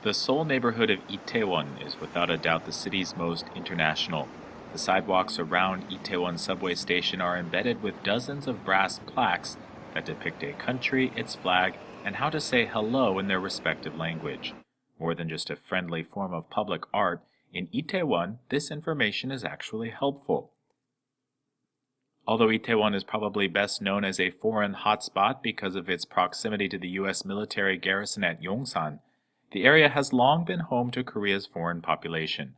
The Seoul neighborhood of Itaewon is without a doubt the city's most international. The sidewalks around Itaewon subway station are embedded with dozens of brass plaques that depict a country, its flag, and how to say hello in their respective language. More than just a friendly form of public art, in Itaewon, this information is actually helpful. Although Itaewon is probably best known as a foreign hotspot because of its proximity to the U.S. military garrison at Yongsan, the area has long been home to Korea's foreign population.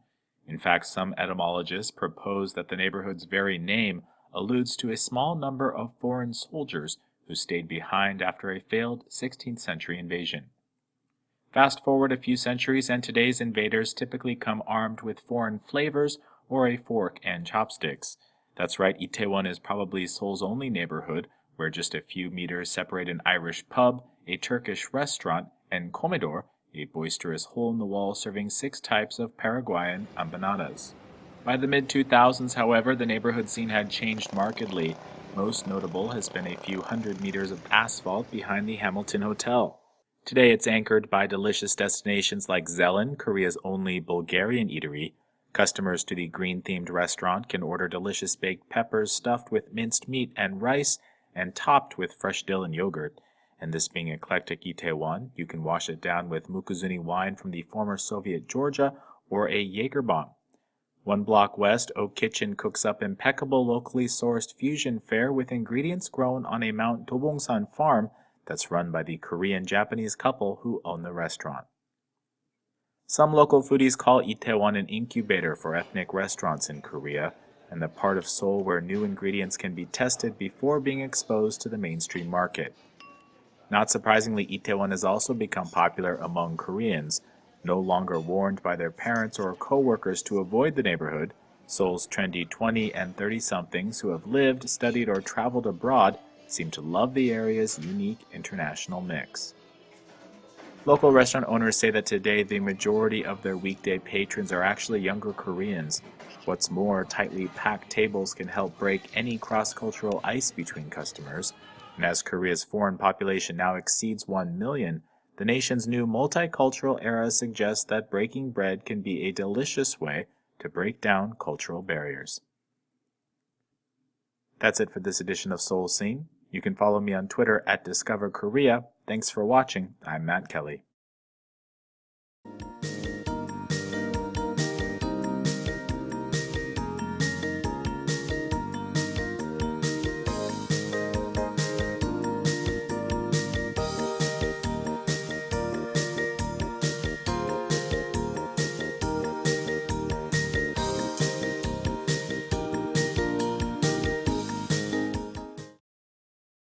In fact, some etymologists propose that the neighborhood's very name alludes to a small number of foreign soldiers who stayed behind after a failed 16th century invasion. Fast forward a few centuries, and today's invaders typically come armed with foreign flavors or a fork and chopsticks. That's right, Itaewon is probably Seoul's only neighborhood where just a few meters separate an Irish pub, a Turkish restaurant, and comedor, a boisterous hole-in-the-wall serving 6 types of Paraguayan empanadas. By the mid-2000s, however, the neighborhood scene had changed markedly. Most notable has been a few hundred meters of asphalt behind the Hamilton Hotel. Today it's anchored by delicious destinations like Zelen, Korea's only Bulgarian eatery. Customers to the green-themed restaurant can order delicious baked peppers stuffed with minced meat and rice and topped with fresh dill and yogurt. And this being eclectic Itaewon, you can wash it down with Mukuzuni wine from the former Soviet Georgia or a Jaeger bomb. One block west, Oak Kitchen cooks up impeccable locally sourced fusion fare with ingredients grown on a Mount Dobongsan farm that's run by the Korean-Japanese couple who own the restaurant. Some local foodies call Itaewon an incubator for ethnic restaurants in Korea, and the part of Seoul where new ingredients can be tested before being exposed to the mainstream market. Not surprisingly, Itaewon has also become popular among Koreans. No longer warned by their parents or co-workers to avoid the neighborhood, Seoul's trendy 20 and 30-somethings who have lived, studied, or traveled abroad seem to love the area's unique international mix. Local restaurant owners say that today the majority of their weekday patrons are actually younger Koreans. What's more, tightly packed tables can help break any cross-cultural ice between customers. And as Korea's foreign population now exceeds 1 million, the nation's new multicultural era suggests that breaking bread can be a delicious way to break down cultural barriers. That's it for this edition of Seoul Scene. You can follow me on Twitter at Discover Korea. Thanks for watching. I'm Matt Kelly.